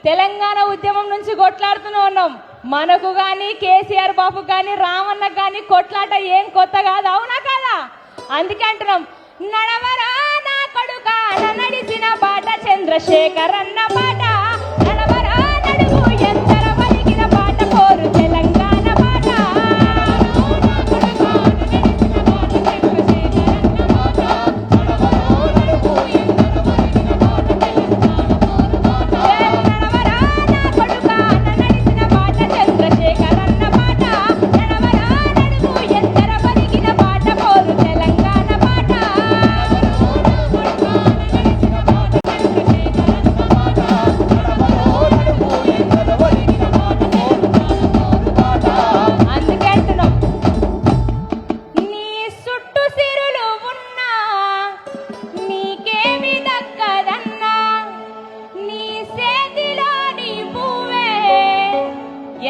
తెలంగాణ ఉద్యమం నుంచి కొట్లాడుతూనే ఉన్నాం. మనకు కానీ కేసీఆర్ బాబు కానీ రామన్నకు కానీ కొట్లాట ఏం కొత్త కాదు, అవునా కాదా? అందుకే అంటున్నాం, నడవరా నా కొడుక నడిచిన బాట చంద్రశేఖర్ అన్న బాట, నడవరా నడుగు ఎంతర పలికిన బాట కోరు తెలంగాణ బాట.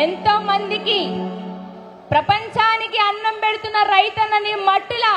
ఎంతో మందికి ప్రపంచానికి అన్నం పెడుతున్న రైతన్నని మట్టులా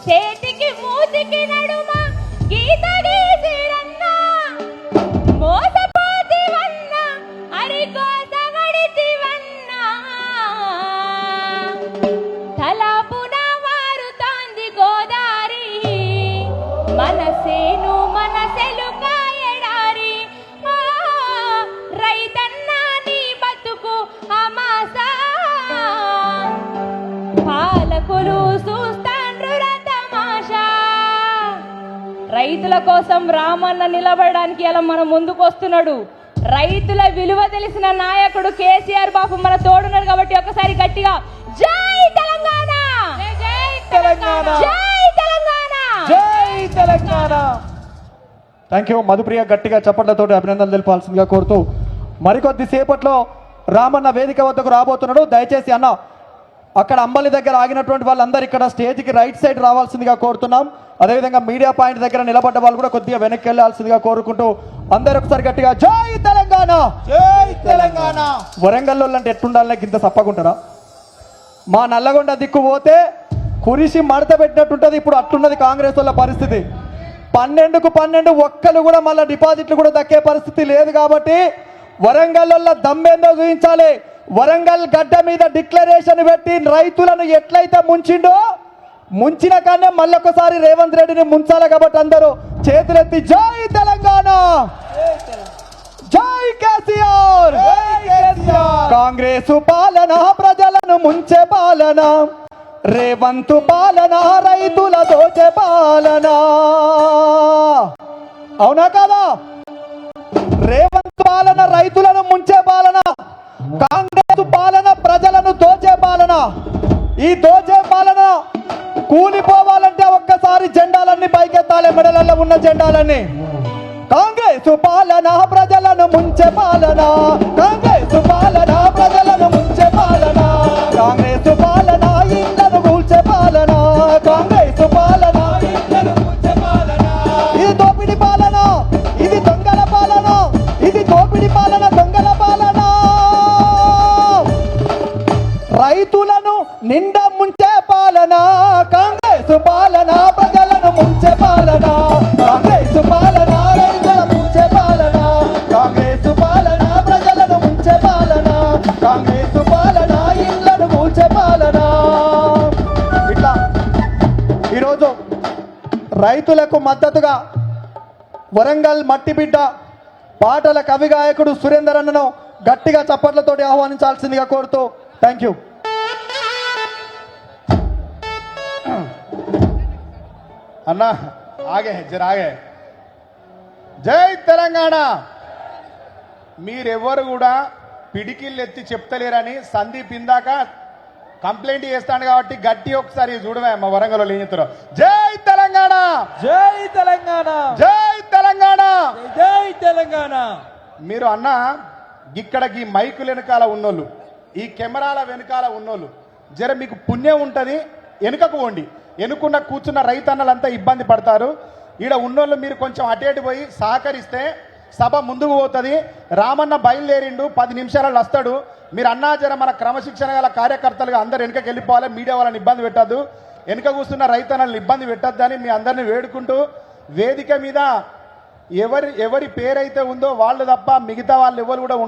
చేతికి మూతికి నడుమ గీత గీసిరన్న మోసపోతివన్న అరికోసగడితివన్న తలపున మారుతాంది గోదారి మనసేను మనసెలు కాయడారి రైతన్న నీ బతుకు అమాసా పాలకులు రైతుల కోసం రామన్న నిలబడడానికి అలా మన ముందుకు వస్తున్నాడు. రైతుల విలువ తెలిసిన నాయకుడు కేసీఆర్ బాబు మన తోడున్నారు కాబట్టి ఒకసారి గట్టిగా జై తెలంగాణ, జై తెలంగాణ, జై తెలంగాణ, జై తెలంగాణ. Thank you Madhupriya. గట్టిగా చప్పట్లతో అభినందనలు తెలపాల్సిందిగా కోరుతూ మరికొద్ది సేపట్లో రామన్న వేదిక వద్దకు రాబోతున్నాడు. దయచేసి అన్న అక్కడ అంబలి దగ్గర ఆగినటువంటి వాళ్ళందరూ ఇక్కడ స్టేజ్కి రైట్ సైడ్ రావాల్సిందిగా కోరుతున్నాం. అదేవిధంగా మీడియా పాయింట్ దగ్గర నిలబడ్డ వాళ్ళు కూడా కొద్దిగా వెనక్కి వెళ్ళాల్సిందిగా కోరుకుంటూ అందరూ ఒకసారి గట్టిగా జై తెలంగాణ, జై తెలంగాణ. వరంగల్లో అంటే ఎట్లుండాలనే ఇంత సప్పకుంటారా? మా నల్లగొండ దిక్కు పోతే కురిసి మడత పెట్టినట్టుంటది. ఇప్పుడు అట్లున్నది కాంగ్రెస్ వాళ్ళ పరిస్థితి. 12కు 12 ఒక్కలు కూడా మళ్ళీ డిపాజిట్లు కూడా దక్కే పరిస్థితి లేదు. కాబట్టి వరంగల్లో దమ్మేందో చూపించాలి. వరంగల్ గడ్డ మీద డిక్లరేషన్ పెట్టి రైతులను ఎట్లయితే ముంచిండో ముంచిన కానీ మళ్ళొకసారి రేవంత్ రెడ్డిని ముంచాలి. కాబట్టి అందరూ చేతులెత్తి జై తెలంగాణ, జై కేసీఆర్. కాంగ్రెస్ పాలన ప్రజలను ముంచే పాలన, రేవంత్ పాలన రైతుల దోచే పాలన, అవునా కదా? రేవంత్ పాలన రైతులను ముంచే పాలన, కాంగ్రెస్ పాలన ప్రజలను దోచే పాలన. ఈ దోచే పాలన కూలిపోవాలంటే ఒక్కసారి జెండాలన్నీ పైకెత్తాలి, మెడలలో ఉన్న జెండాలన్నీ. కాంగ్రెస్ పాలన ప్రజలను ముంచే పాలన, కాంగ్రెస్ పాలన ప్రజలను ముంచే పాలన, కాంగ్రెస్ పాలన ఇళ్లను కూల్చే పాలన, కాంగ్రెస్ పాలన ఇళ్లను కూల్చే పాలన. ఇది దోపిడి పాలన, ఇది దొంగల పాలన, ఇది దోపిడి పాలన, దొంగల పాలన. రైతులను నిండా ముంచే పాలన, కాంగ్రెస్ పాలన ప్రజలను ముంచే పాలన, కాంగ్రెస్ పాలన రైతులను ముంచే పాలన, కాంగ్రెస్ పాలన ప్రజలను ముంచే పాలన, కాంగ్రెస్ పాలన ఇళ్లను ముంచే పాలన. ఇట్లా ఈరోజు రైతులకు మద్దతుగా వరంగల్ మట్టి బిడ్డ పాటల కవి గాయకుడు సురేందర్ అన్నను గట్టిగా చప్పట్లతోటి ఆహ్వానించాల్సిందిగా కోరుతూ థ్యాంక్ యూ. अन्ना आगे है जरा आगे. जय तेलंगाना, మీరెవరు కూడా పిడికిళ్ళు ఎత్తి చెప్తలేరని సందీప్ ఇందాక కంప్లైంట్ చేస్తాను కాబట్టి గట్టి ఒకసారి చూడవే మా వరంగల్లో ఏం చెప్తారు. జై తెలంగాణ, జై తెలంగాణ, జై తెలంగాణ, జై తెలంగాణ. మీరు అన్న ఇక్కడ ఈ మైకుల వెనకాల ఉన్నోళ్ళు, ఈ కెమెరాల వెనకాల ఉన్నోళ్ళు జర మీకు పుణ్యం ఉంటుంది, వెనుకకు పోండి. వెనుకున్న కూర్చున్న రైతన్నలంతా ఇబ్బంది పడతారు. ఈడ ఉన్నోళ్ళు మీరు కొంచెం అటేటు పోయి సహకరిస్తే సభ ముందుకు పోతుంది. రామన్న బయలుదేరిండు, 10 నిమిషాలలో వస్తాడు. మీరు అన్నా జర మన క్రమశిక్షణ గల కార్యకర్తలుగా అందరు వెనుకకి వెళ్ళిపోవాలి. మీడియా వాళ్ళని ఇబ్బంది పెట్టద్దు, వెనుక కూర్చున్న రైతన్నలను ఇబ్బంది పెట్టద్దు అని మీ అందరిని వేడుకుంటూ, వేదిక మీద ఎవరి పేరైతే ఉందో వాళ్ళు తప్ప మిగతా వాళ్ళు ఎవరు కూడా